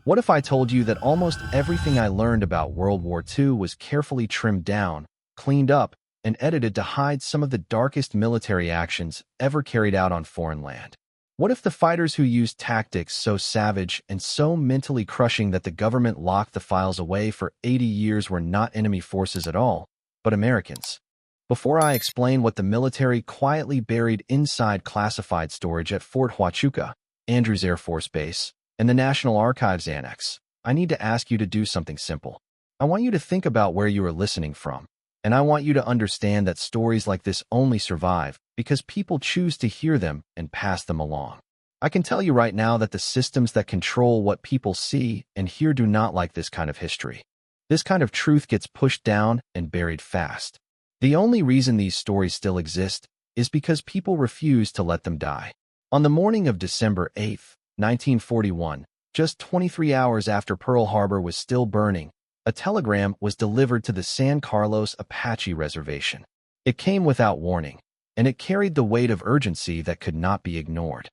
What if I told you that almost everything I learned about World War II was carefully trimmed down, cleaned up, and edited to hide some of the darkest military actions ever carried out on foreign land? What if the fighters who used tactics so savage and so mentally crushing that the government locked the files away for 80 years were not enemy forces at all, but Americans? Before I explain what the military quietly buried inside classified storage at Fort Huachuca, Andrews Air Force Base, and the National Archives Annex, I need to ask you to do something simple. I want you to think about where you are listening from, and I want you to understand that stories like this only survive because people choose to hear them and pass them along. I can tell you right now that the systems that control what people see and hear do not like this kind of history. This kind of truth gets pushed down and buried fast. The only reason these stories still exist is because people refuse to let them die. On the morning of December 8, 1941, just 23 hours after Pearl Harbor was still burning, a telegram was delivered to the San Carlos Apache Reservation. It came without warning, and it carried the weight of urgency that could not be ignored.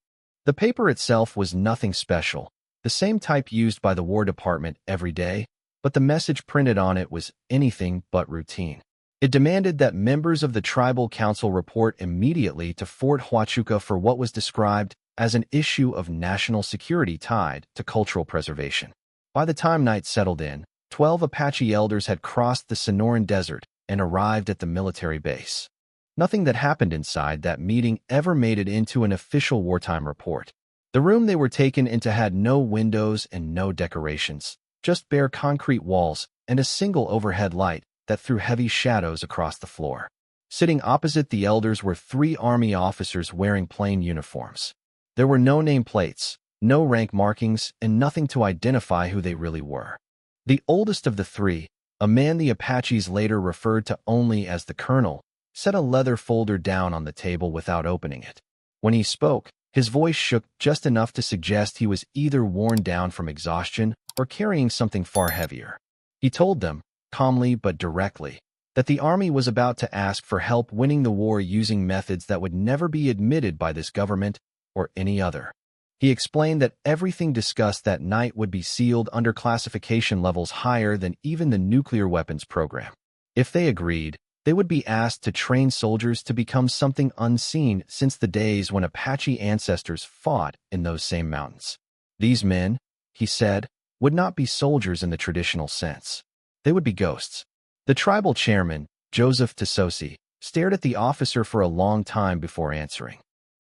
The paper itself was nothing special, the same type used by the War Department every day, but the message printed on it was anything but routine. It demanded that members of the Tribal Council report immediately to Fort Huachuca for what was described as an issue of national security tied to cultural preservation. By the time night settled in, 12 Apache elders had crossed the Sonoran Desert and arrived at the military base. Nothing that happened inside that meeting ever made it into an official wartime report. The room they were taken into had no windows and no decorations, just bare concrete walls and a single overhead light that threw heavy shadows across the floor. Sitting opposite the elders were 3 Army officers wearing plain uniforms. There were no name plates, no rank markings, and nothing to identify who they really were. The oldest of the 3, a man the Apaches later referred to only as the Colonel, set a leather folder down on the table without opening it. When he spoke, his voice shook just enough to suggest he was either worn down from exhaustion or carrying something far heavier. He told them, calmly but directly, that the Army was about to ask for help winning the war using methods that would never be admitted by this government or any other. He explained that everything discussed that night would be sealed under classification levels higher than even the nuclear weapons program. If they agreed, they would be asked to train soldiers to become something unseen since the days when Apache ancestors fought in those same mountains. These men, he said, would not be soldiers in the traditional sense. They would be ghosts. The tribal chairman, Joseph Tasosi, stared at the officer for a long time before answering.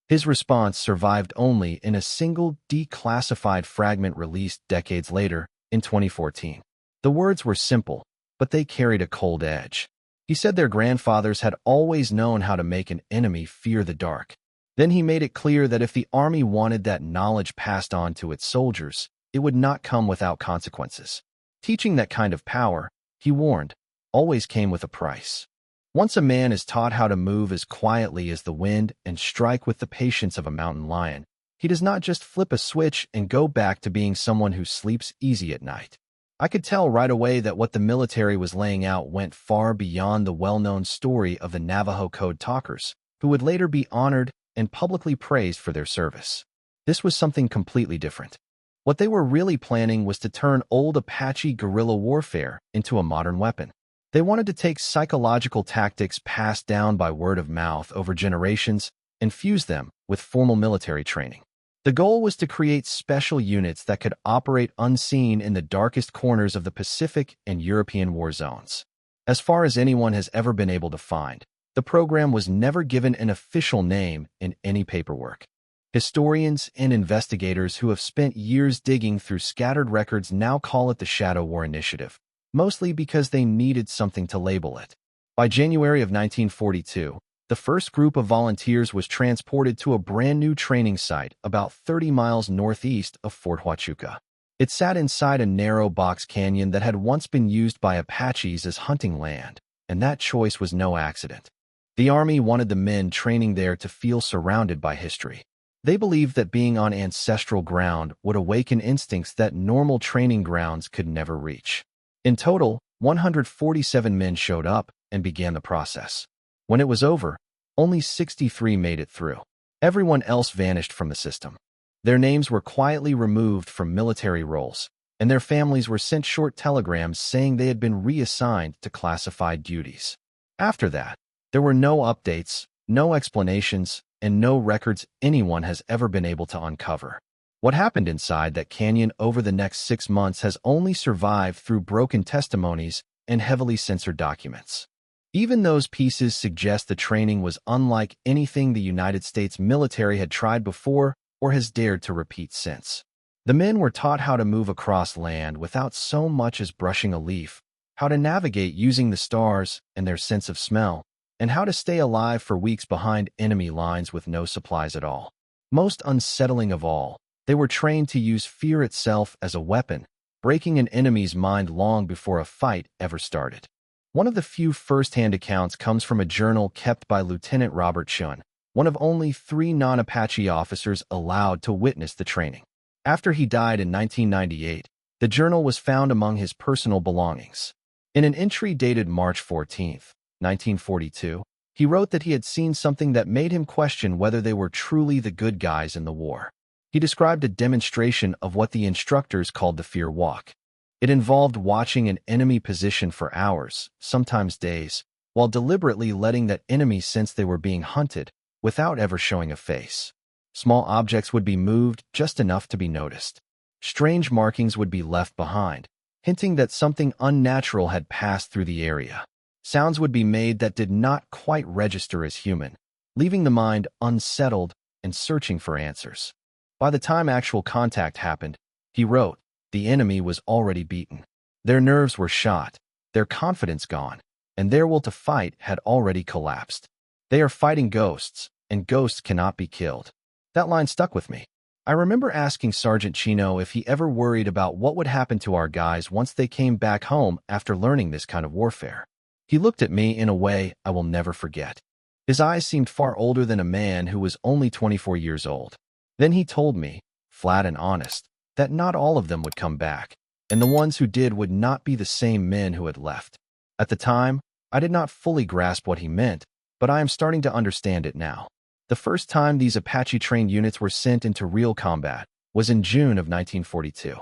His response survived only in a single declassified fragment released decades later, in 2014. The words were simple, but they carried a cold edge. He said their grandfathers had always known how to make an enemy fear the dark. Then he made it clear that if the Army wanted that knowledge passed on to its soldiers, it would not come without consequences. Teaching that kind of power, he warned, always came with a price. Once a man is taught how to move as quietly as the wind and strike with the patience of a mountain lion, he does not just flip a switch and go back to being someone who sleeps easy at night. I could tell right away that what the military was laying out went far beyond the well-known story of the Navajo Code Talkers, who would later be honored and publicly praised for their service. This was something completely different. What they were really planning was to turn old Apache guerrilla warfare into a modern weapon. They wanted to take psychological tactics passed down by word of mouth over generations and fuse them with formal military training. The goal was to create special units that could operate unseen in the darkest corners of the Pacific and European war zones. As far as anyone has ever been able to find, the program was never given an official name in any paperwork. Historians and investigators who have spent years digging through scattered records now call it the Shadow War Initiative, mostly because they needed something to label it. By January of 1942, the first group of volunteers was transported to a brand new training site about 30 miles northeast of Fort Huachuca. It sat inside a narrow box canyon that had once been used by Apaches as hunting land, and that choice was no accident. The Army wanted the men training there to feel surrounded by history. They believed that being on ancestral ground would awaken instincts that normal training grounds could never reach. In total, 147 men showed up and began the process. When it was over, only 63 made it through. Everyone else vanished from the system. Their names were quietly removed from military rolls, and their families were sent short telegrams saying they had been reassigned to classified duties. After that, there were no updates, no explanations, and no records anyone has ever been able to uncover. What happened inside that canyon over the next 6 months has only survived through broken testimonies and heavily censored documents. Even those pieces suggest the training was unlike anything the United States military had tried before or has dared to repeat since. The men were taught how to move across land without so much as brushing a leaf, how to navigate using the stars and their sense of smell, and how to stay alive for weeks behind enemy lines with no supplies at all. Most unsettling of all, they were trained to use fear itself as a weapon, breaking an enemy's mind long before a fight ever started. One of the few first-hand accounts comes from a journal kept by Lieutenant Robert Shun, one of only 3 non-Apache officers allowed to witness the training. After he died in 1998, the journal was found among his personal belongings. In an entry dated March 14, 1942, he wrote that he had seen something that made him question whether they were truly the good guys in the war. He described a demonstration of what the instructors called the fear walk. It involved watching an enemy position for hours, sometimes days, while deliberately letting that enemy sense they were being hunted without ever showing a face. Small objects would be moved just enough to be noticed. Strange markings would be left behind, hinting that something unnatural had passed through the area. Sounds would be made that did not quite register as human, leaving the mind unsettled and searching for answers. By the time actual contact happened, he wrote, the enemy was already beaten. Their nerves were shot, their confidence gone, and their will to fight had already collapsed. They are fighting ghosts, and ghosts cannot be killed. That line stuck with me. I remember asking Sergeant Chino if he ever worried about what would happen to our guys once they came back home after learning this kind of warfare. He looked at me in a way I will never forget. His eyes seemed far older than a man who was only 24 years old. Then he told me, flat and honest, that not all of them would come back, and the ones who did would not be the same men who had left. At the time, I did not fully grasp what he meant, but I am starting to understand it now. The first time these Apache-trained units were sent into real combat was in June of 1942.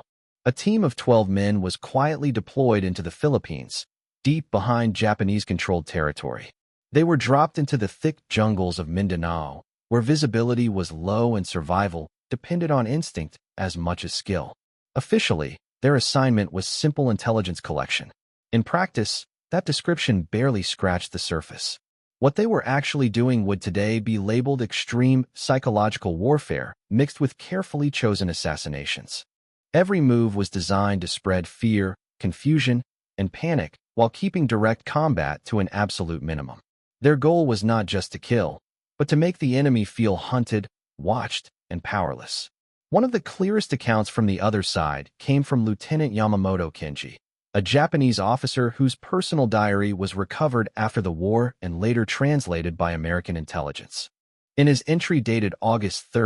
A team of 12 men was quietly deployed into the Philippines, deep behind Japanese-controlled territory. They were dropped into the thick jungles of Mindanao, where visibility was low and survival depended on instinct as much as skill. Officially, their assignment was simple intelligence collection. In practice, that description barely scratched the surface. What they were actually doing would today be labeled extreme psychological warfare mixed with carefully chosen assassinations. Every move was designed to spread fear, confusion, and panic while keeping direct combat to an absolute minimum. Their goal was not just to kill, but to make the enemy feel hunted, watched, and powerless. One of the clearest accounts from the other side came from Lieutenant Yamamoto Kenji, a Japanese officer whose personal diary was recovered after the war and later translated by American intelligence. In his entry dated August 3,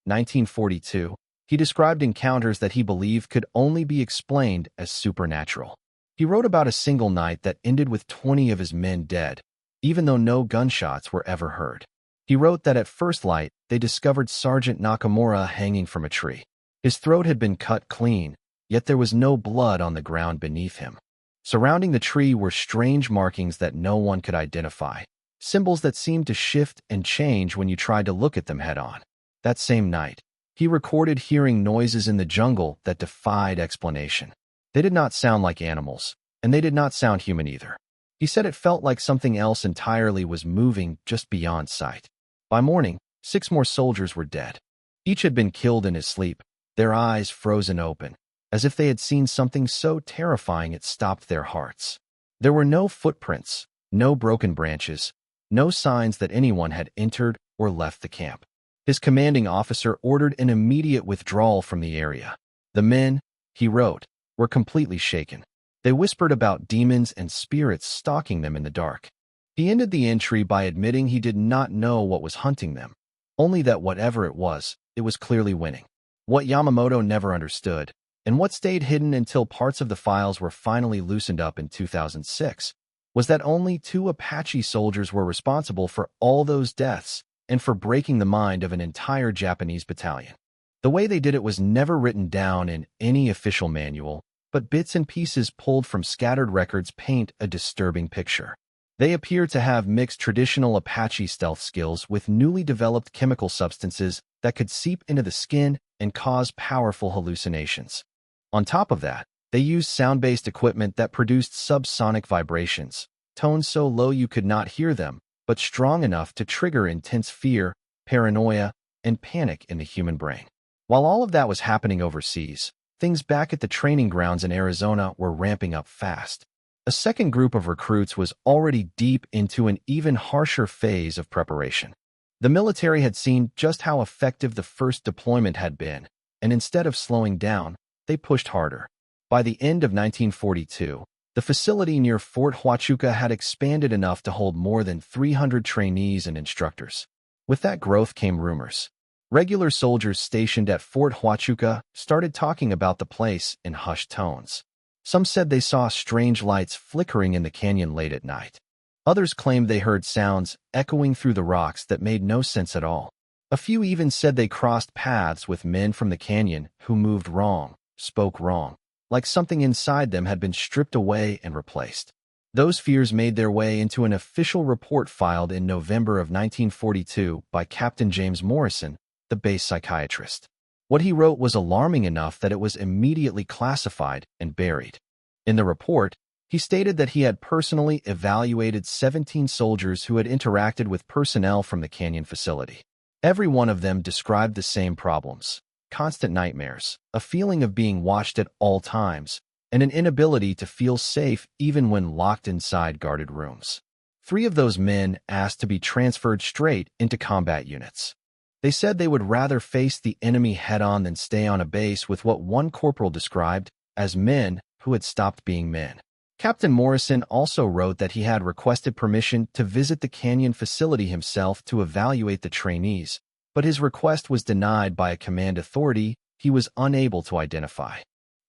1942, he described encounters that he believed could only be explained as supernatural. He wrote about a single night that ended with 20 of his men dead, even though no gunshots were ever heard. He wrote that at first light, they discovered Sergeant Nakamura hanging from a tree. His throat had been cut clean, yet there was no blood on the ground beneath him. Surrounding the tree were strange markings that no one could identify, symbols that seemed to shift and change when you tried to look at them head-on. That same night, he recorded hearing noises in the jungle that defied explanation. They did not sound like animals, and they did not sound human either. He said it felt like something else entirely was moving just beyond sight. By morning, 6 more soldiers were dead. Each had been killed in his sleep, their eyes frozen open, as if they had seen something so terrifying it stopped their hearts. There were no footprints, no broken branches, no signs that anyone had entered or left the camp. His commanding officer ordered an immediate withdrawal from the area. The men, he wrote, were completely shaken. They whispered about demons and spirits stalking them in the dark. He ended the entry by admitting he did not know what was hunting them, only that whatever it was clearly winning. What Yamamoto never understood, and what stayed hidden until parts of the files were finally loosened up in 2006, was that only 2 Apache soldiers were responsible for all those deaths and for breaking the mind of an entire Japanese battalion. The way they did it was never written down in any official manual, but bits and pieces pulled from scattered records paint a disturbing picture. They appear to have mixed traditional Apache stealth skills with newly developed chemical substances that could seep into the skin and cause powerful hallucinations. On top of that, they used sound-based equipment that produced subsonic vibrations, tones so low you could not hear them, but strong enough to trigger intense fear, paranoia, and panic in the human brain. While all of that was happening overseas, things back at the training grounds in Arizona were ramping up fast. A second group of recruits was already deep into an even harsher phase of preparation. The military had seen just how effective the first deployment had been, and instead of slowing down, they pushed harder. By the end of 1942, the facility near Fort Huachuca had expanded enough to hold more than 300 trainees and instructors. With that growth came rumors. Regular soldiers stationed at Fort Huachuca started talking about the place in hushed tones. Some said they saw strange lights flickering in the canyon late at night. Others claimed they heard sounds echoing through the rocks that made no sense at all. A few even said they crossed paths with men from the canyon who moved wrong, spoke wrong, like something inside them had been stripped away and replaced. Those fears made their way into an official report filed in November of 1942 by Captain James Morrison, the base psychiatrist. What he wrote was alarming enough that it was immediately classified and buried. In the report, he stated that he had personally evaluated 17 soldiers who had interacted with personnel from the canyon facility. Every one of them described the same problems: constant nightmares, a feeling of being watched at all times, and an inability to feel safe even when locked inside guarded rooms. 3 of those men asked to be transferred straight into combat units. They said they would rather face the enemy head-on than stay on a base with what one corporal described as men who had stopped being men. Captain Morrison also wrote that he had requested permission to visit the canyon facility himself to evaluate the trainees, but his request was denied by a command authority he was unable to identify.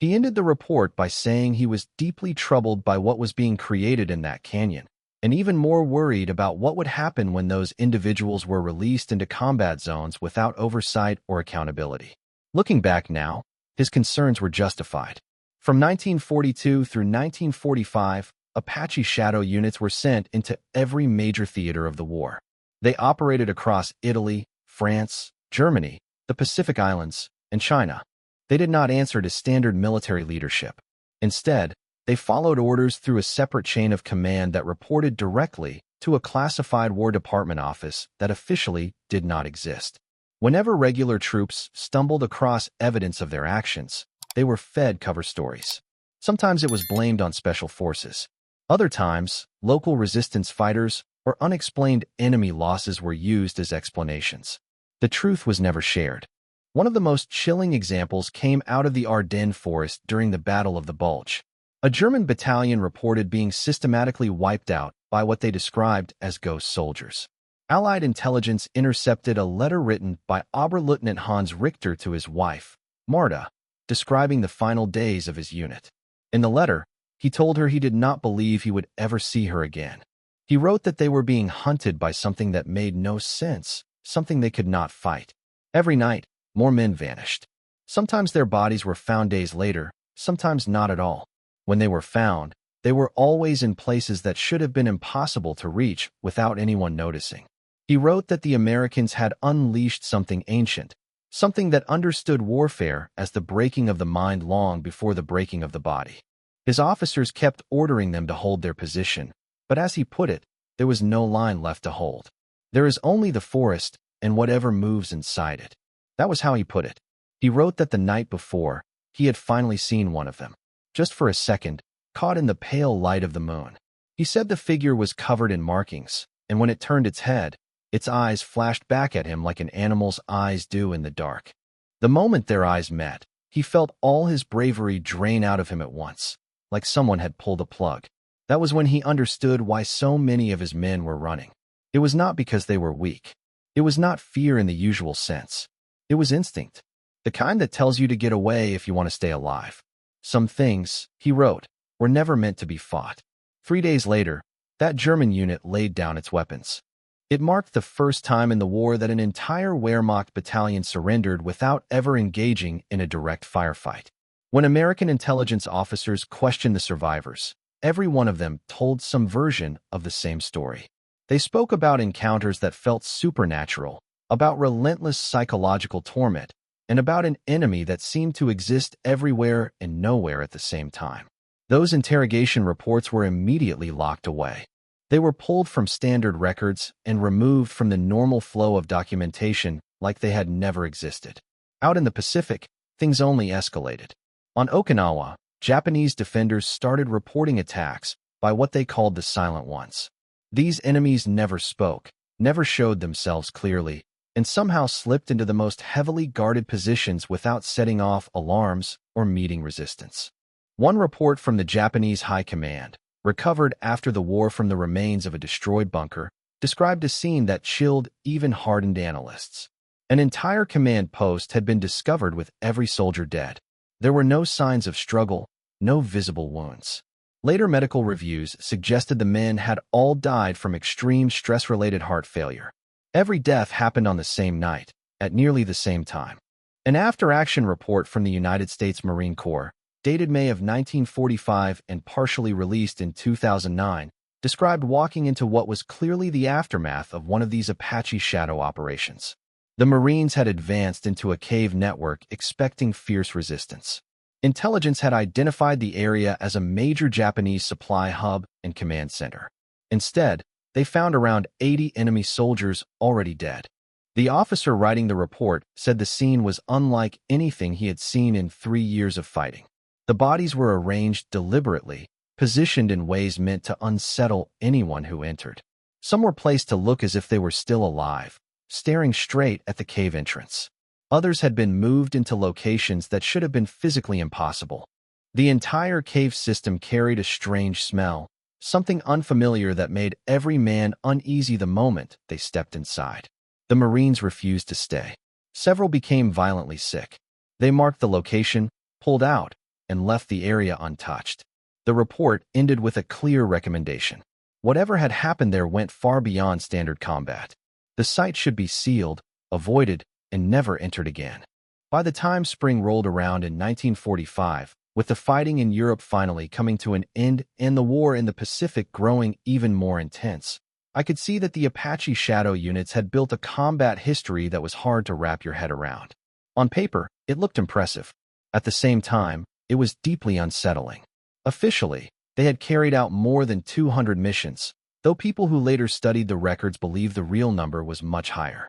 He ended the report by saying he was deeply troubled by what was being created in that canyon, and even more worried about what would happen when those individuals were released into combat zones without oversight or accountability. Looking back now, his concerns were justified. From 1942 through 1945, Apache shadow units were sent into every major theater of the war. They operated across Italy, France, Germany, the Pacific Islands, and China. They did not answer to standard military leadership. Instead, they followed orders through a separate chain of command that reported directly to a classified War Department office that officially did not exist. Whenever regular troops stumbled across evidence of their actions, they were fed cover stories. Sometimes it was blamed on special forces. Other times, local resistance fighters or unexplained enemy losses were used as explanations. The truth was never shared. One of the most chilling examples came out of the Ardennes forest during the Battle of the Bulge. A German battalion reported being systematically wiped out by what they described as ghost soldiers. Allied intelligence intercepted a letter written by Oberleutnant Hans Richter to his wife, Marta, describing the final days of his unit. In the letter, he told her he did not believe he would ever see her again. He wrote that they were being hunted by something that made no sense, something they could not fight. Every night, more men vanished. Sometimes their bodies were found days later, sometimes not at all. When they were found, they were always in places that should have been impossible to reach without anyone noticing. He wrote that the Americans had unleashed something ancient, something that understood warfare as the breaking of the mind long before the breaking of the body. His officers kept ordering them to hold their position, but as he put it, there was no line left to hold. There is only the forest and whatever moves inside it. That was how he put it. He wrote that the night before, he had finally seen one of them. Just for a second, caught in the pale light of the moon. He said the figure was covered in markings, and when it turned its head, its eyes flashed back at him like an animal's eyes do in the dark. The moment their eyes met, he felt all his bravery drain out of him at once, like someone had pulled a plug. That was when he understood why so many of his men were running. It was not because they were weak. It was not fear in the usual sense. It was instinct, the kind that tells you to get away if you want to stay alive. Some things, he wrote, were never meant to be fought. 3 days later, that German unit laid down its weapons. It marked the first time in the war that an entire Wehrmacht battalion surrendered without ever engaging in a direct firefight. When American intelligence officers questioned the survivors, every one of them told some version of the same story. They spoke about encounters that felt supernatural, about relentless psychological torment, and about an enemy that seemed to exist everywhere and nowhere at the same time. Those interrogation reports were immediately locked away. They were pulled from standard records and removed from the normal flow of documentation like they had never existed. Out in the Pacific, things only escalated. On Okinawa, Japanese defenders started reporting attacks by what they called the Silent Ones. These enemies never spoke, never showed themselves clearly, and somehow slipped into the most heavily guarded positions without setting off alarms or meeting resistance. One report from the Japanese High Command, recovered after the war from the remains of a destroyed bunker, described a scene that chilled even hardened analysts. An entire command post had been discovered with every soldier dead. There were no signs of struggle, no visible wounds. Later medical reviews suggested the men had all died from extreme stress-related heart failure. Every death happened on the same night, at nearly the same time. An after-action report from the United States Marine Corps, dated May of 1945 and partially released in 2009, described walking into what was clearly the aftermath of one of these Apache shadow operations. The Marines had advanced into a cave network expecting fierce resistance. Intelligence had identified the area as a major Japanese supply hub and command center. Instead, they found around 80 enemy soldiers already dead. The officer writing the report said the scene was unlike anything he had seen in 3 years of fighting. The bodies were arranged deliberately, positioned in ways meant to unsettle anyone who entered. Some were placed to look as if they were still alive, staring straight at the cave entrance. Others had been moved into locations that should have been physically impossible. The entire cave system carried a strange smell, something unfamiliar that made every man uneasy the moment they stepped inside. The Marines refused to stay. Several became violently sick. They marked the location, pulled out, and left the area untouched. The report ended with a clear recommendation. Whatever had happened there went far beyond standard combat. The site should be sealed, avoided, and never entered again. By the time spring rolled around in 1945, with the fighting in Europe finally coming to an end and the war in the Pacific growing even more intense, I could see that the Apache shadow units had built a combat history that was hard to wrap your head around. On paper, it looked impressive. At the same time, it was deeply unsettling. Officially, they had carried out more than 200 missions, though people who later studied the records believe the real number was much higher.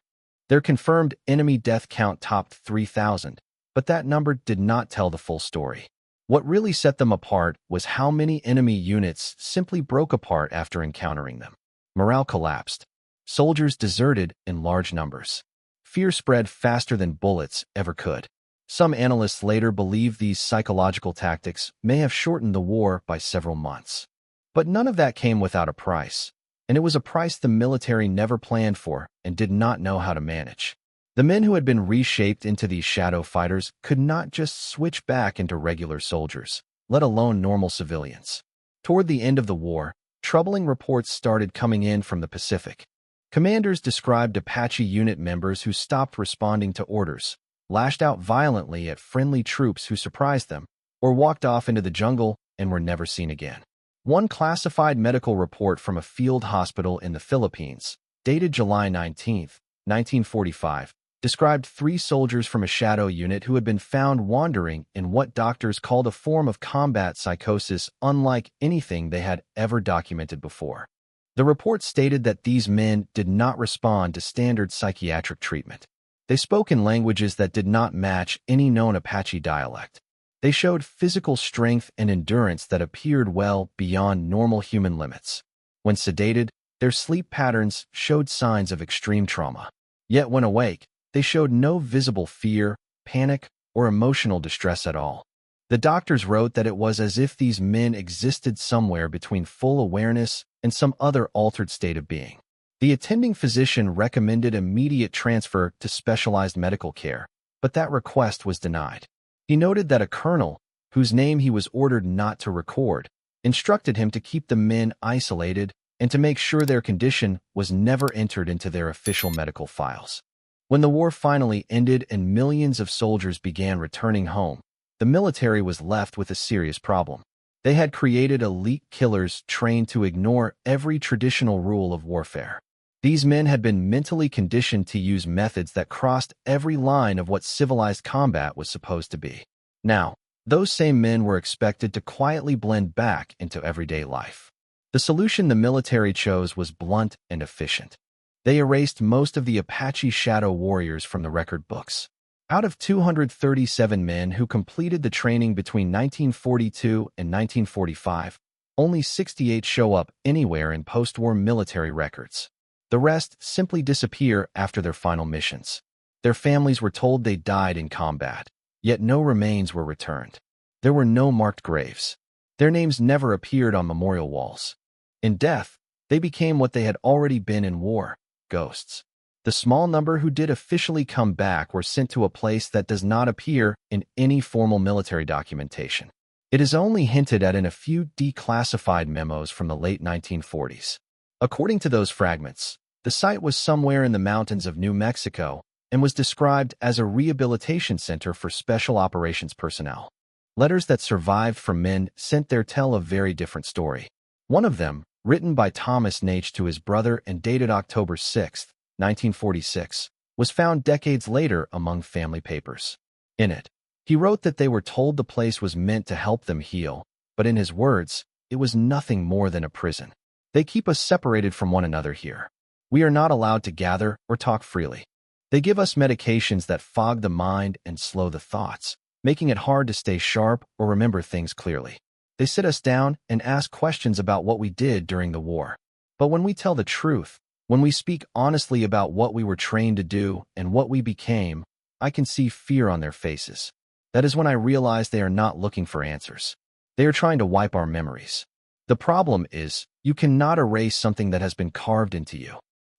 Their confirmed enemy death count topped 3,000, but that number did not tell the full story. What really set them apart was how many enemy units simply broke apart after encountering them. Morale collapsed. Soldiers deserted in large numbers. Fear spread faster than bullets ever could. Some analysts later believed these psychological tactics may have shortened the war by several months. But none of that came without a price, and it was a price the military never planned for and did not know how to manage. The men who had been reshaped into these shadow fighters could not just switch back into regular soldiers, let alone normal civilians. Toward the end of the war, troubling reports started coming in from the Pacific. Commanders described Apache unit members who stopped responding to orders, lashed out violently at friendly troops who surprised them, or walked off into the jungle and were never seen again. One classified medical report from a field hospital in the Philippines, dated July 19, 1945, described 3 soldiers from a shadow unit who had been found wandering in what doctors called a form of combat psychosis unlike anything they had ever documented before. The report stated that these men did not respond to standard psychiatric treatment. They spoke in languages that did not match any known Apache dialect. They showed physical strength and endurance that appeared well beyond normal human limits. When sedated, their sleep patterns showed signs of extreme trauma. Yet when awake, they showed no visible fear, panic, or emotional distress at all. The doctors wrote that it was as if these men existed somewhere between full awareness and some other altered state of being. The attending physician recommended immediate transfer to specialized medical care, but that request was denied. He noted that a colonel, whose name he was ordered not to record, instructed him to keep the men isolated and to make sure their condition was never entered into their official medical files. When the war finally ended and millions of soldiers began returning home, the military was left with a serious problem. They had created elite killers trained to ignore every traditional rule of warfare. These men had been mentally conditioned to use methods that crossed every line of what civilized combat was supposed to be. Now, those same men were expected to quietly blend back into everyday life. The solution the military chose was blunt and efficient. They erased most of the Apache Shadow Warriors from the record books. Out of 237 men who completed the training between 1942 and 1945, only 68 show up anywhere in post-war military records. The rest simply disappear after their final missions. Their families were told they died in combat, yet no remains were returned. There were no marked graves. Their names never appeared on memorial walls. In death, they became what they had already been in war: ghosts. The small number who did officially come back were sent to a place that does not appear in any formal military documentation. It is only hinted at in a few declassified memos from the late 1940s. According to those fragments, the site was somewhere in the mountains of New Mexico and was described as a rehabilitation center for special operations personnel. Letters that survived from men sent there tell a very different story. One of them, written by Thomas Nage to his brother and dated October 6, 1946, was found decades later among family papers. In it, he wrote that they were told the place was meant to help them heal, but in his words, it was nothing more than a prison. They keep us separated from one another here. We are not allowed to gather or talk freely. They give us medications that fog the mind and slow the thoughts, making it hard to stay sharp or remember things clearly. They sit us down and ask questions about what we did during the war. But when we tell the truth, when we speak honestly about what we were trained to do and what we became, I can see fear on their faces. That is when I realize they are not looking for answers. They are trying to wipe our memories. The problem is, you cannot erase something that has been carved into you.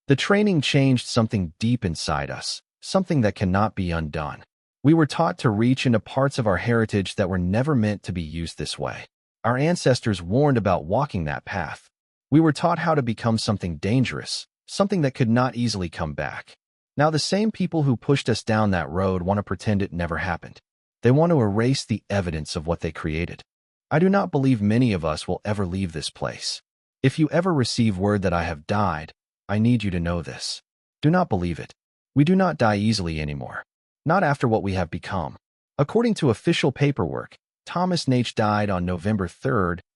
The training changed something deep inside us, something that cannot be undone. We were taught to reach into parts of our heritage that were never meant to be used this way. Our ancestors warned about walking that path. We were taught how to become something dangerous, something that could not easily come back. Now the same people who pushed us down that road want to pretend it never happened. They want to erase the evidence of what they created. I do not believe many of us will ever leave this place. If you ever receive word that I have died, I need you to know this. Do not believe it. We do not die easily anymore. Not after what we have become. According to official paperwork, Thomas Nage died on November 3,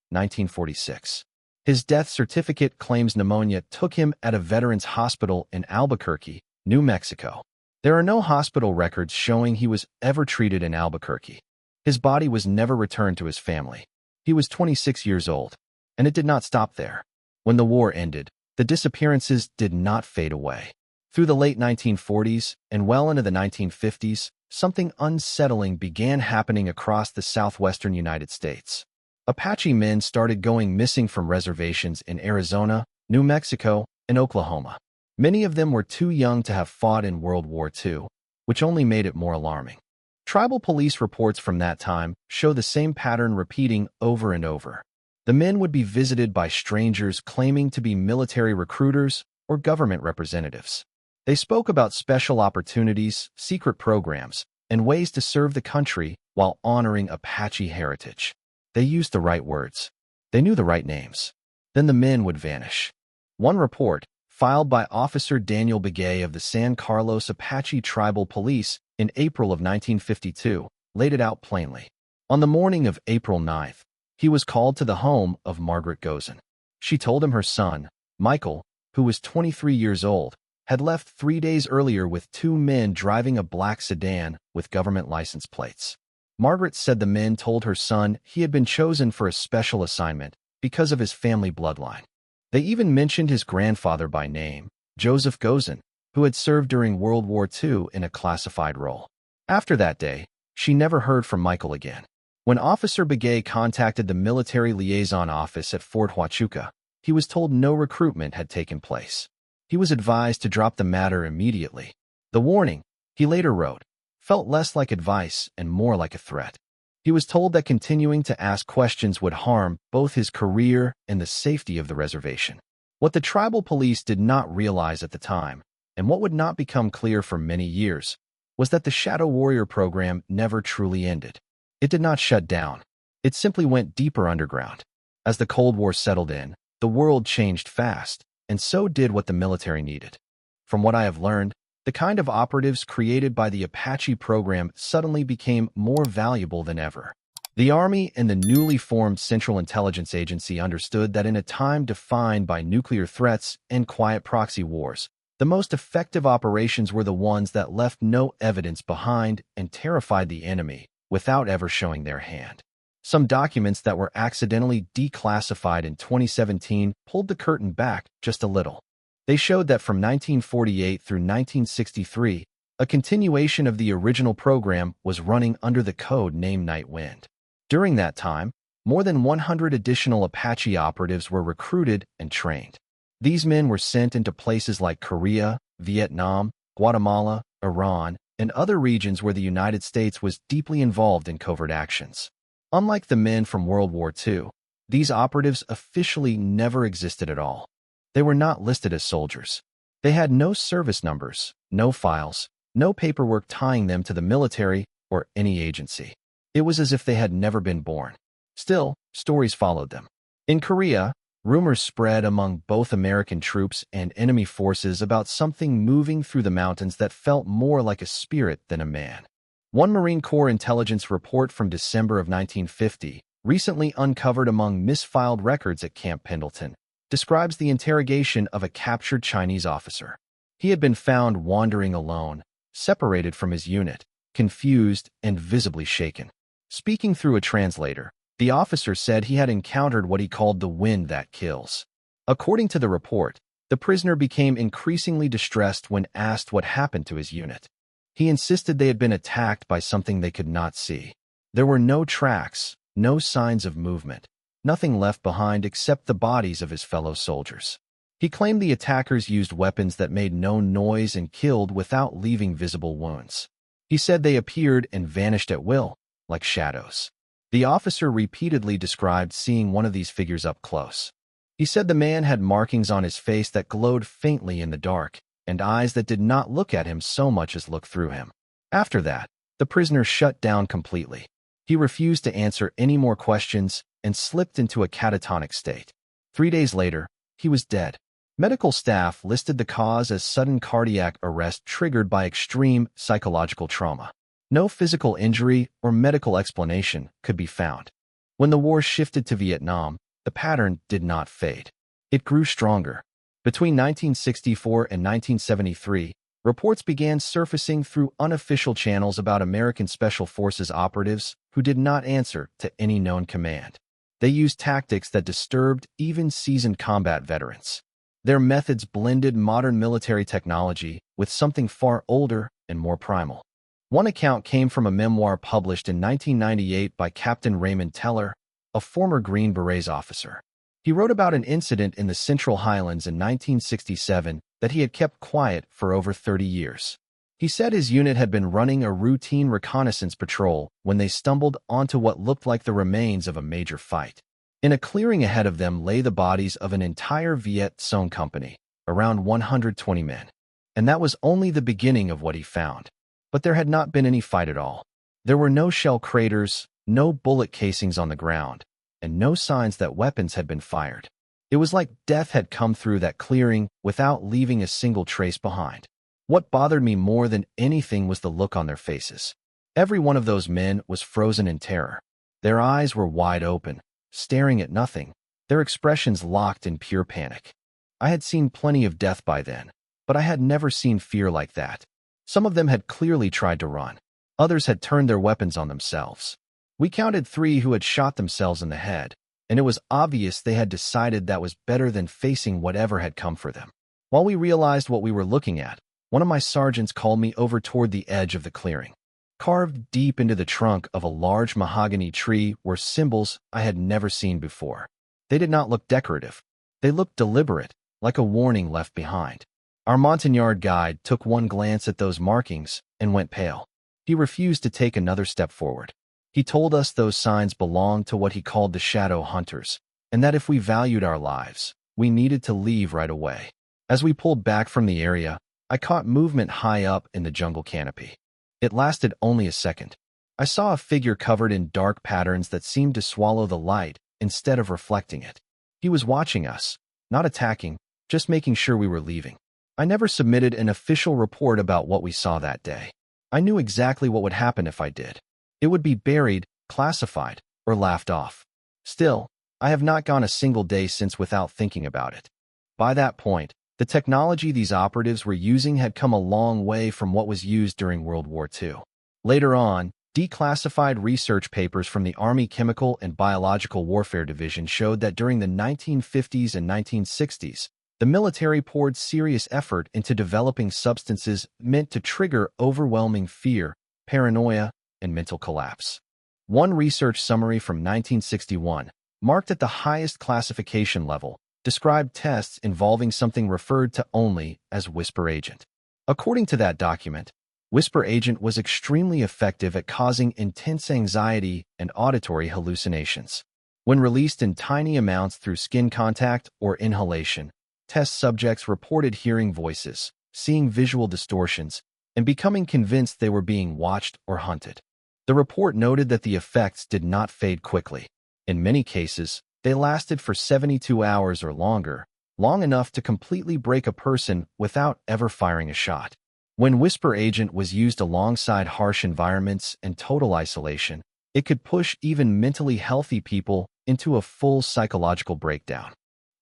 1946. His death certificate claims pneumonia took him at a veterans hospital in Albuquerque, New Mexico. There are no hospital records showing he was ever treated in Albuquerque. His body was never returned to his family. He was 26 years old, and it did not stop there. When the war ended, the disappearances did not fade away. Through the late 1940s and well into the 1950s, something unsettling began happening across the southwestern United States. Apache men started going missing from reservations in Arizona, New Mexico, and Oklahoma. Many of them were too young to have fought in World War II, which only made it more alarming. Tribal police reports from that time show the same pattern repeating over and over. The men would be visited by strangers claiming to be military recruiters or government representatives. They spoke about special opportunities, secret programs, and ways to serve the country while honoring Apache heritage. They used the right words. They knew the right names. Then the men would vanish. One report, filed by Officer Daniel Begay of the San Carlos Apache Tribal Police in April of 1952, laid it out plainly. On the morning of April 9th, he was called to the home of Margaret Gozin. She told him her son, Michael, who was 23 years old, had left 3 days earlier with 2 men driving a black sedan with government license plates. Margaret said the men told her son he had been chosen for a special assignment because of his family bloodline. They even mentioned his grandfather by name, Joseph Gozin, who had served during World War II in a classified role. After that day, she never heard from Michael again. When Officer Begay contacted the Military Liaison Office at Fort Huachuca, he was told no recruitment had taken place. He was advised to drop the matter immediately. The warning, he later wrote, felt less like advice and more like a threat. He was told that continuing to ask questions would harm both his career and the safety of the reservation. What the tribal police did not realize at the time, and what would not become clear for many years, was that the Shadow Warrior program never truly ended. It did not shut down. It simply went deeper underground. As the Cold War settled in, the world changed fast, and so did what the military needed. From what I have learned, the kind of operatives created by the Apache program suddenly became more valuable than ever. The Army and the newly formed Central Intelligence Agency understood that in a time defined by nuclear threats and quiet proxy wars, the most effective operations were the ones that left no evidence behind and terrified the enemy without ever showing their hand. Some documents that were accidentally declassified in 2017 pulled the curtain back just a little. They showed that from 1948 through 1963, a continuation of the original program was running under the code name Night Wind. During that time, more than 100 additional Apache operatives were recruited and trained. These men were sent into places like Korea, Vietnam, Guatemala, Iran, and other regions where the United States was deeply involved in covert actions. Unlike the men from World War II, these operatives officially never existed at all. They were not listed as soldiers. They had no service numbers, no files, no paperwork tying them to the military or any agency. It was as if they had never been born. Still, stories followed them. In Korea, rumors spread among both American troops and enemy forces about something moving through the mountains that felt more like a spirit than a man. One Marine Corps intelligence report from December of 1950, recently uncovered among misfiled records at Camp Pendleton, describes the interrogation of a captured Chinese officer. He had been found wandering alone, separated from his unit, confused and visibly shaken. Speaking through a translator, the officer said he had encountered what he called the wind that kills. According to the report, the prisoner became increasingly distressed when asked what happened to his unit. He insisted they had been attacked by something they could not see. There were no tracks, no signs of movement, nothing left behind except the bodies of his fellow soldiers. He claimed the attackers used weapons that made no noise and killed without leaving visible wounds. He said they appeared and vanished at will, like shadows. The officer repeatedly described seeing one of these figures up close. He said the man had markings on his face that glowed faintly in the dark, and eyes that did not look at him so much as look through him. After that, the prisoner shut down completely. He refused to answer any more questions and slipped into a catatonic state. 3 days later, he was dead. Medical staff listed the cause as sudden cardiac arrest triggered by extreme psychological trauma. No physical injury or medical explanation could be found. When the war shifted to Vietnam, the pattern did not fade. It grew stronger. Between 1964 and 1973, reports began surfacing through unofficial channels about American Special Forces operatives who did not answer to any known command. They used tactics that disturbed even seasoned combat veterans. Their methods blended modern military technology with something far older and more primal. One account came from a memoir published in 1998 by Captain Raymond Teller, a former Green Berets officer. He wrote about an incident in the Central Highlands in 1967 that he had kept quiet for over 30 years. He said his unit had been running a routine reconnaissance patrol when they stumbled onto what looked like the remains of a major fight. In a clearing ahead of them lay the bodies of an entire Viet Cong company, around 120 men. And that was only the beginning of what he found. But there had not been any fight at all. There were no shell craters, no bullet casings on the ground, and no signs that weapons had been fired. It was like death had come through that clearing without leaving a single trace behind. What bothered me more than anything was the look on their faces. Every one of those men was frozen in terror. Their eyes were wide open, staring at nothing, their expressions locked in pure panic. I had seen plenty of death by then, but I had never seen fear like that. Some of them had clearly tried to run. Others had turned their weapons on themselves. We counted 3 who had shot themselves in the head, and it was obvious they had decided that was better than facing whatever had come for them. While we realized what we were looking at, one of my sergeants called me over toward the edge of the clearing. Carved deep into the trunk of a large mahogany tree were symbols I had never seen before. They did not look decorative. They looked deliberate, like a warning left behind. Our Montagnard guide took one glance at those markings and went pale. He refused to take another step forward. He told us those signs belonged to what he called the shadow hunters, and that if we valued our lives, We needed to leave right away. As we pulled back from the area, I caught movement high up in the jungle canopy. It lasted only a second. I saw a figure covered in dark patterns that seemed to swallow the light instead of reflecting it. He was watching us, not attacking, just making sure we were leaving. I never submitted an official report about what we saw that day. I knew exactly what would happen if I did. It would be buried, classified, or laughed off. Still, I have not gone a single day since without thinking about it. By that point, the technology these operatives were using had come a long way from what was used during World War II. Later on, declassified research papers from the Army Chemical and Biological Warfare Division showed that during the 1950s and 1960s, the military poured serious effort into developing substances meant to trigger overwhelming fear, paranoia, and mental collapse. One research summary from 1961, marked at the highest classification level, described tests involving something referred to only as Whisper Agent. According to that document, Whisper Agent was extremely effective at causing intense anxiety and auditory hallucinations. When released in tiny amounts through skin contact or inhalation, test subjects reported hearing voices, seeing visual distortions, and becoming convinced they were being watched or hunted. The report noted that the effects did not fade quickly. In many cases, they lasted for 72 hours or longer, long enough to completely break a person without ever firing a shot. When Whisper Agent was used alongside harsh environments and total isolation, it could push even mentally healthy people into a full psychological breakdown.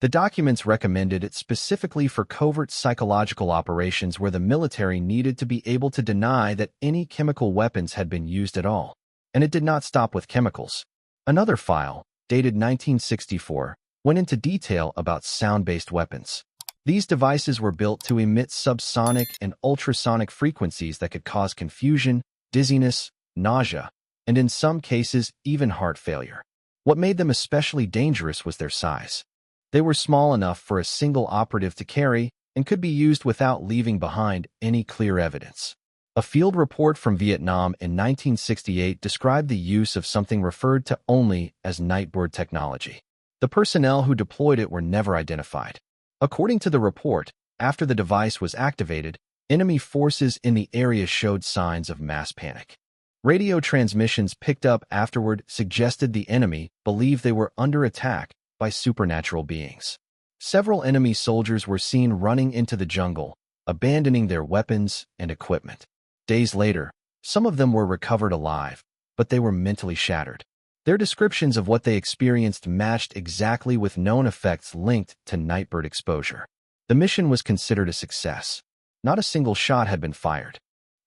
The documents recommended it specifically for covert psychological operations where the military needed to be able to deny that any chemical weapons had been used at all. And it did not stop with chemicals. Another file, dated 1964, went into detail about sound-based weapons. These devices were built to emit subsonic and ultrasonic frequencies that could cause confusion, dizziness, nausea, and in some cases, even heart failure. What made them especially dangerous was their size. They were small enough for a single operative to carry and could be used without leaving behind any clear evidence. A field report from Vietnam in 1968 described the use of something referred to only as Nightbird technology. The personnel who deployed it were never identified. According to the report, after the device was activated, enemy forces in the area showed signs of mass panic. Radio transmissions picked up afterward suggested the enemy believed they were under attack by supernatural beings. Several enemy soldiers were seen running into the jungle, abandoning their weapons and equipment. Days later, some of them were recovered alive, but they were mentally shattered. Their descriptions of what they experienced matched exactly with known effects linked to Nightbird exposure. The mission was considered a success. Not a single shot had been fired.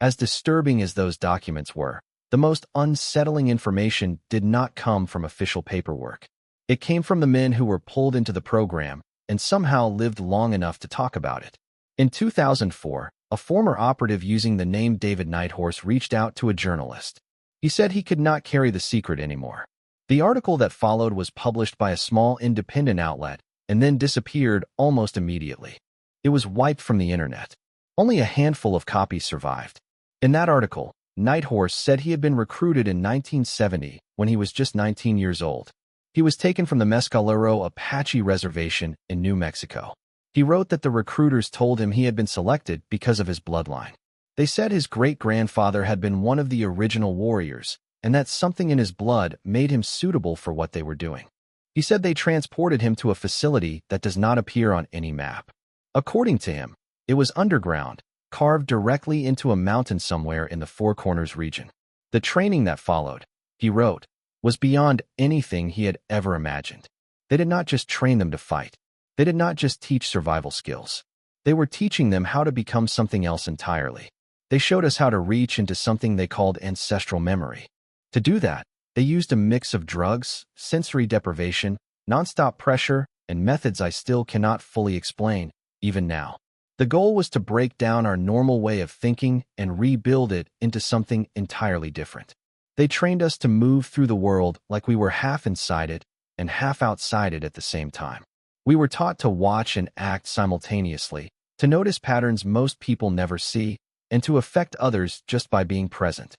As disturbing as those documents were, the most unsettling information did not come from official paperwork. It came from the men who were pulled into the program and somehow lived long enough to talk about it. In 2004, a former operative using the name David Nighthorse reached out to a journalist. He said he could not carry the secret anymore. The article that followed was published by a small independent outlet and then disappeared almost immediately. It was wiped from the internet. Only a handful of copies survived. In that article, Nighthorse said he had been recruited in 1970 when he was just 19 years old. He was taken from the Mescalero Apache reservation in New Mexico. He wrote that the recruiters told him he had been selected because of his bloodline. They said his great-grandfather had been one of the original warriors, and that something in his blood made him suitable for what they were doing. He said they transported him to a facility that does not appear on any map. According to him, it was underground, carved directly into a mountain somewhere in the Four Corners region. The training that followed, he wrote, was beyond anything he had ever imagined. They did not just train them to fight. They did not just teach survival skills. They were teaching them how to become something else entirely. They showed us how to reach into something they called ancestral memory. To do that, they used a mix of drugs, sensory deprivation, nonstop pressure, and methods I still cannot fully explain, even now. The goal was to break down our normal way of thinking and rebuild it into something entirely different. They trained us to move through the world like we were half inside it and half outside it at the same time. We were taught to watch and act simultaneously, to notice patterns most people never see, and to affect others just by being present.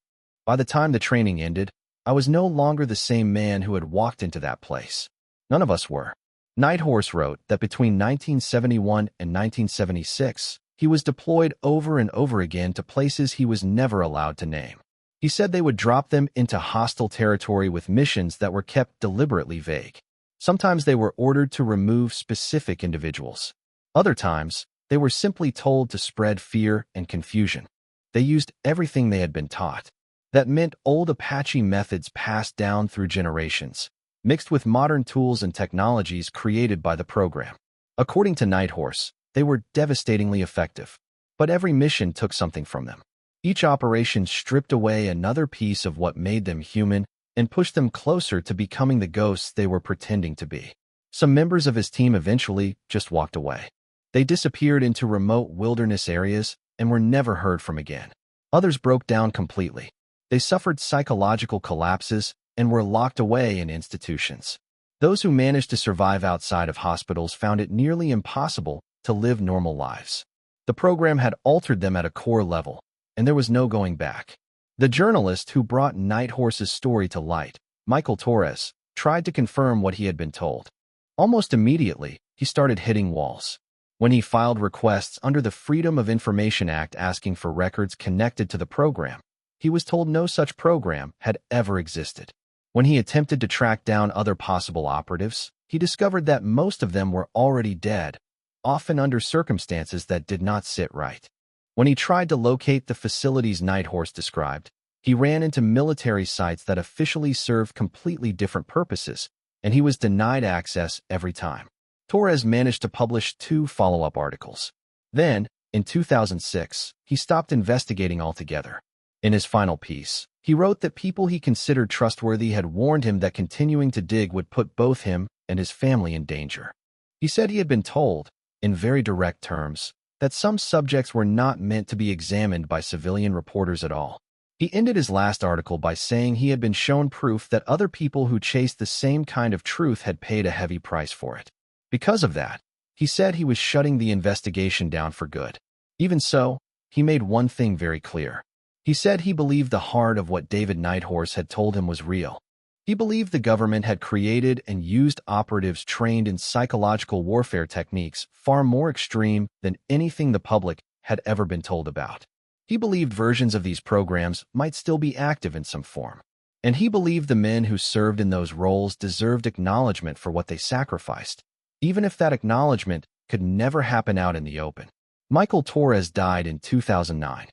By the time the training ended, I was no longer the same man who had walked into that place. None of us were. Nighthorse wrote that between 1971 and 1976, he was deployed over and over again to places he was never allowed to name. He said they would drop them into hostile territory with missions that were kept deliberately vague. Sometimes they were ordered to remove specific individuals. Other times, they were simply told to spread fear and confusion. They used everything they had been taught. That meant old Apache methods passed down through generations, mixed with modern tools and technologies created by the program. According to Nighthorse, they were devastatingly effective, but every mission took something from them. Each operation stripped away another piece of what made them human and pushed them closer to becoming the ghosts they were pretending to be. Some members of his team eventually just walked away. They disappeared into remote wilderness areas and were never heard from again. Others broke down completely. They suffered psychological collapses and were locked away in institutions. Those who managed to survive outside of hospitals found it nearly impossible to live normal lives. The program had altered them at a core level, and there was no going back. The journalist who brought Nighthorse's story to light, Michael Torres, tried to confirm what he had been told. Almost immediately, he started hitting walls. When he filed requests under the Freedom of Information Act asking for records connected to the program, he was told no such program had ever existed. When he attempted to track down other possible operatives, he discovered that most of them were already dead, often under circumstances that did not sit right. When he tried to locate the facilities Nighthorse described, he ran into military sites that officially served completely different purposes, and he was denied access every time. Torres managed to publish 2 follow-up articles. Then, in 2006, he stopped investigating altogether. In his final piece, he wrote that people he considered trustworthy had warned him that continuing to dig would put both him and his family in danger. He said he had been told, in very direct terms, that some subjects were not meant to be examined by civilian reporters at all. He ended his last article by saying he had been shown proof that other people who chased the same kind of truth had paid a heavy price for it. Because of that, he said he was shutting the investigation down for good. Even so, he made one thing very clear. He said he believed the heart of what David Nighthorse had told him was real. He believed the government had created and used operatives trained in psychological warfare techniques far more extreme than anything the public had ever been told about. He believed versions of these programs might still be active in some form. And he believed the men who served in those roles deserved acknowledgement for what they sacrificed, even if that acknowledgement could never happen out in the open. Michael Torres died in 2009.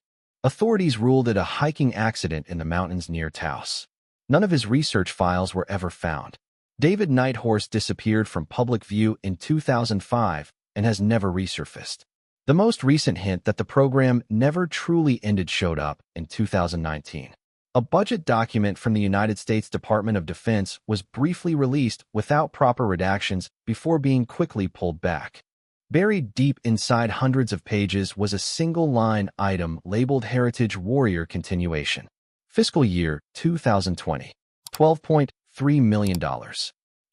Authorities ruled it a hiking accident in the mountains near Taos. None of his research files were ever found. David Nighthorse disappeared from public view in 2005 and has never resurfaced. The most recent hint that the program never truly ended showed up in 2019. A budget document from the United States Department of Defense was briefly released without proper redactions before being quickly pulled back. Buried deep inside hundreds of pages was a single-line item labeled Heritage Warrior Continuation. Fiscal year 2020. $12.3 million.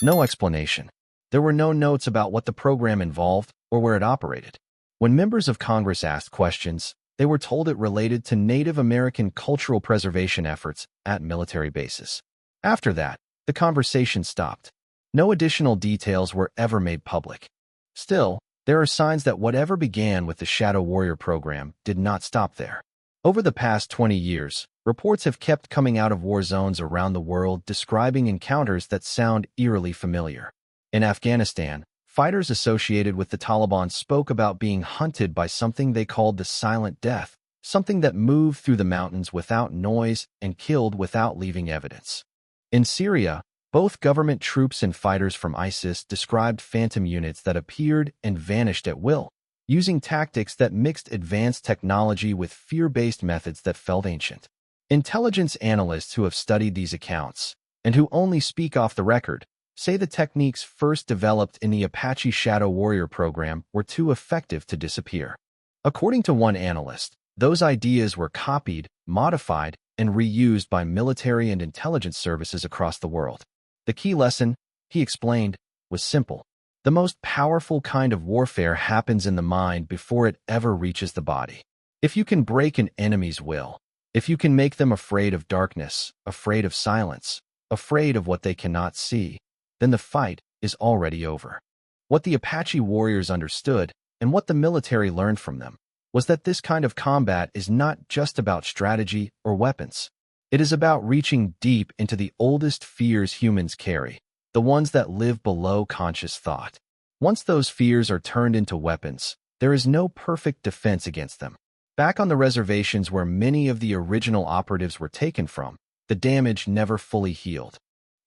No explanation. There were no notes about what the program involved or where it operated. When members of Congress asked questions, they were told it related to Native American cultural preservation efforts at military bases. After that, the conversation stopped. No additional details were ever made public. Still, there are signs that whatever began with the Shadow Warrior program did not stop there. Over the past 20 years, reports have kept coming out of war zones around the world describing encounters that sound eerily familiar. In Afghanistan, fighters associated with the Taliban spoke about being hunted by something they called the Silent Death, something that moved through the mountains without noise and killed without leaving evidence. In Syria, both government troops and fighters from ISIS described phantom units that appeared and vanished at will, using tactics that mixed advanced technology with fear-based methods that felt ancient. Intelligence analysts who have studied these accounts, and who only speak off the record, say the techniques first developed in the Apache Shadow Warrior program were too effective to disappear. According to one analyst, those ideas were copied, modified, and reused by military and intelligence services across the world. The key lesson, he explained, was simple. The most powerful kind of warfare happens in the mind before it ever reaches the body. If you can break an enemy's will, if you can make them afraid of darkness, afraid of silence, afraid of what they cannot see, then the fight is already over. What the Apache warriors understood, and what the military learned from them, was that this kind of combat is not just about strategy or weapons. It is about reaching deep into the oldest fears humans carry, the ones that live below conscious thought. Once those fears are turned into weapons, there is no perfect defense against them. Back on the reservations where many of the original operatives were taken from, the damage never fully healed.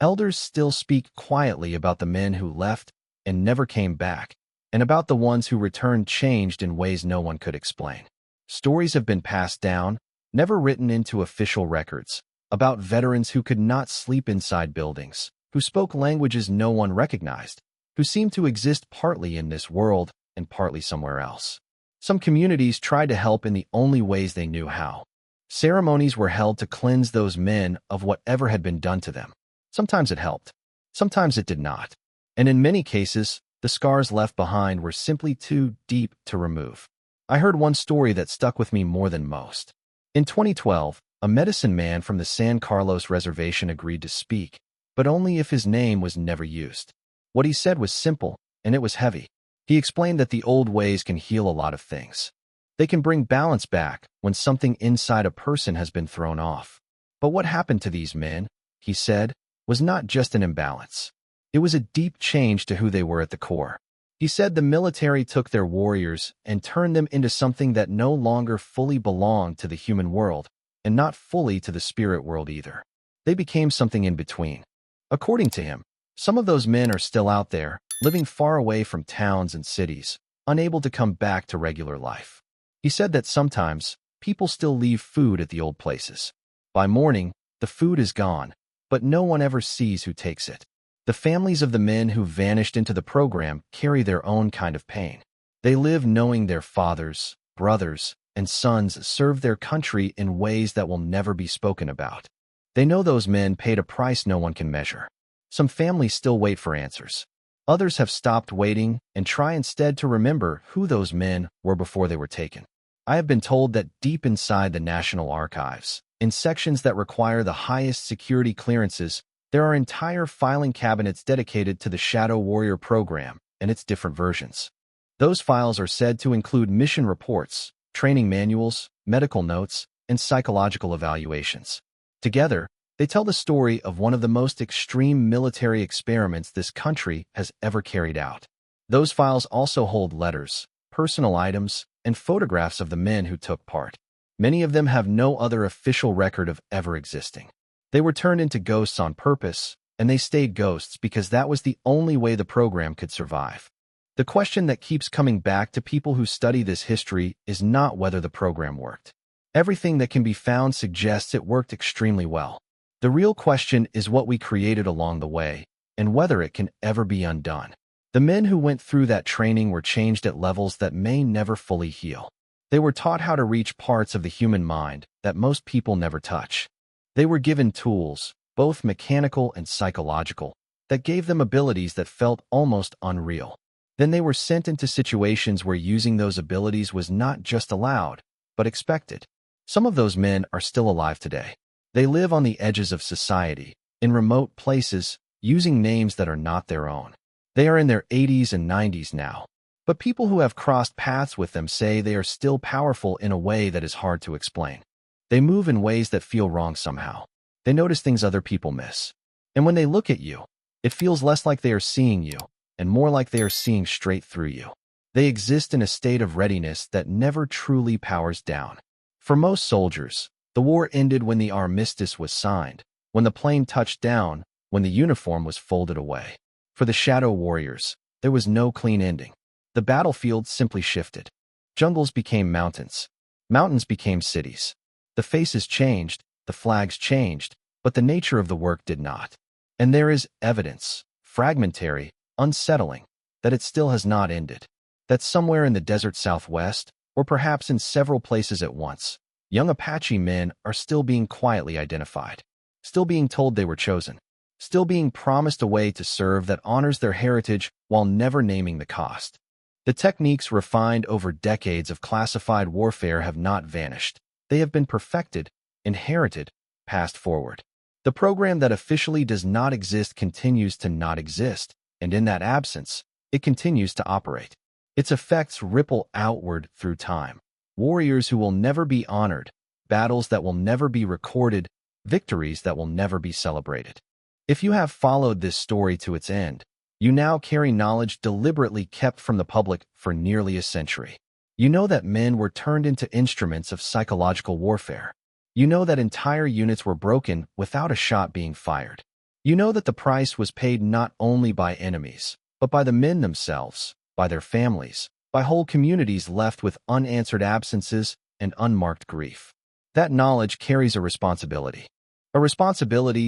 Elders still speak quietly about the men who left and never came back, and about the ones who returned changed in ways no one could explain. Stories have been passed down, never written into official records, about veterans who could not sleep inside buildings, who spoke languages no one recognized, who seemed to exist partly in this world and partly somewhere else. Some communities tried to help in the only ways they knew how. Ceremonies were held to cleanse those men of whatever had been done to them. Sometimes it helped, sometimes it did not. And in many cases, the scars left behind were simply too deep to remove. I heard one story that stuck with me more than most. In 2012, a medicine man from the San Carlos Reservation agreed to speak, but only if his name was never used. What he said was simple, and it was heavy. He explained that the old ways can heal a lot of things. They can bring balance back when something inside a person has been thrown off. But what happened to these men, he said, was not just an imbalance. It was a deep change to who they were at the core. He said the military took their warriors and turned them into something that no longer fully belonged to the human world, and not fully to the spirit world either. They became something in between. According to him, some of those men are still out there, living far away from towns and cities, unable to come back to regular life. He said that sometimes, people still leave food at the old places. By morning, the food is gone, but no one ever sees who takes it. The families of the men who vanished into the program carry their own kind of pain. They live knowing their fathers, brothers, and sons served their country in ways that will never be spoken about. They know those men paid a price no one can measure. Some families still wait for answers. Others have stopped waiting and try instead to remember who those men were before they were taken. I have been told that deep inside the National Archives, in sections that require the highest security clearances, there are entire filing cabinets dedicated to the Shadow Warrior program and its different versions. Those files are said to include mission reports, training manuals, medical notes, and psychological evaluations. Together, they tell the story of one of the most extreme military experiments this country has ever carried out. Those files also hold letters, personal items, and photographs of the men who took part. Many of them have no other official record of ever existing. They were turned into ghosts on purpose, and they stayed ghosts because that was the only way the program could survive. The question that keeps coming back to people who study this history is not whether the program worked. Everything that can be found suggests it worked extremely well. The real question is what we created along the way, and whether it can ever be undone. The men who went through that training were changed at levels that may never fully heal. They were taught how to reach parts of the human mind that most people never touch. They were given tools, both mechanical and psychological, that gave them abilities that felt almost unreal. Then they were sent into situations where using those abilities was not just allowed, but expected. Some of those men are still alive today. They live on the edges of society, in remote places, using names that are not their own. They are in their 80s and 90s now. But people who have crossed paths with them say they are still powerful in a way that is hard to explain. They move in ways that feel wrong somehow. They notice things other people miss. And when they look at you, it feels less like they are seeing you, and more like they are seeing straight through you. They exist in a state of readiness that never truly powers down. For most soldiers, the war ended when the armistice was signed, when the plane touched down, when the uniform was folded away. For the Shadow Warriors, there was no clean ending. The battlefield simply shifted. Jungles became mountains. Mountains became cities. The faces changed, the flags changed, but the nature of the work did not. And there is evidence, fragmentary, unsettling, that it still has not ended. That somewhere in the desert Southwest, or perhaps in several places at once, young Apache men are still being quietly identified, still being told they were chosen, still being promised a way to serve that honors their heritage while never naming the cost. The techniques refined over decades of classified warfare have not vanished. They have been perfected, inherited, passed forward. The program that officially does not exist continues to not exist, and in that absence, it continues to operate. Its effects ripple outward through time. Warriors who will never be honored, battles that will never be recorded, victories that will never be celebrated. If you have followed this story to its end, you now carry knowledge deliberately kept from the public for nearly a century. You know that men were turned into instruments of psychological warfare. You know that entire units were broken without a shot being fired. You know that the price was paid not only by enemies, but by the men themselves, by their families, by whole communities left with unanswered absences and unmarked grief. That knowledge carries a responsibility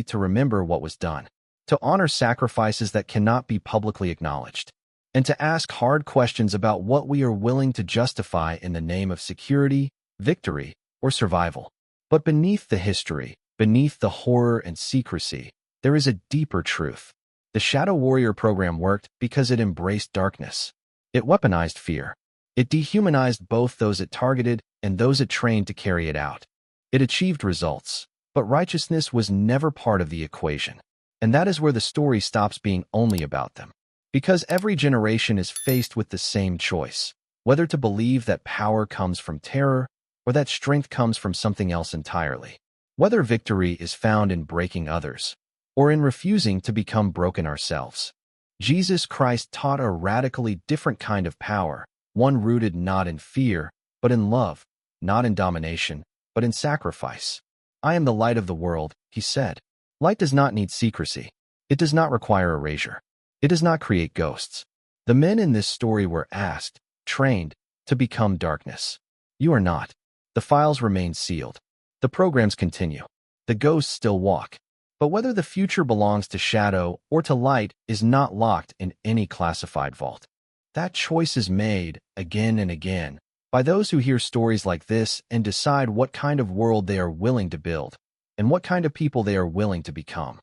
to remember what was done, to honor sacrifices that cannot be publicly acknowledged, and to ask hard questions about what we are willing to justify in the name of security, victory, or survival. But beneath the history, beneath the horror and secrecy, there is a deeper truth. The Shadow Warrior program worked because it embraced darkness. It weaponized fear. It dehumanized both those it targeted and those it trained to carry it out. It achieved results, but righteousness was never part of the equation. And that is where the story stops being only about them. Because every generation is faced with the same choice, whether to believe that power comes from terror or that strength comes from something else entirely. Whether victory is found in breaking others or in refusing to become broken ourselves. Jesus Christ taught a radically different kind of power, one rooted not in fear, but in love, not in domination, but in sacrifice. I am the light of the world, he said. Light does not need secrecy. It does not require erasure. It does not create ghosts. The men in this story were asked, trained, to become darkness. You are not. The files remain sealed. The programs continue. The ghosts still walk. But whether the future belongs to shadow or to light is not locked in any classified vault. That choice is made, again and again, by those who hear stories like this and decide what kind of world they are willing to build and what kind of people they are willing to become.